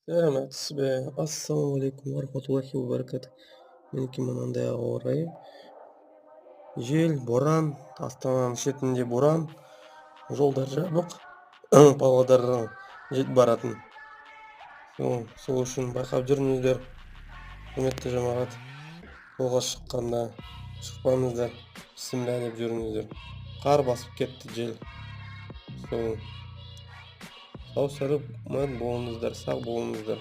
Salamat be. Assalomualaikum warahmatullahi wabarakatuh. Meniki mындай ауа райы. Жел, боран, Астананың шетінде боран, жолдар жабық. Павлодарға жетіп баратын. Сол үшін байқап жүріңіздер. Құрметті жамағат, жолға шыққанда шықпаңыздар. Бісміллә деп жүріңіздер. Қар басып кетті жел. Сол сау сырып, мат болыңыздар, сау болыңыздар.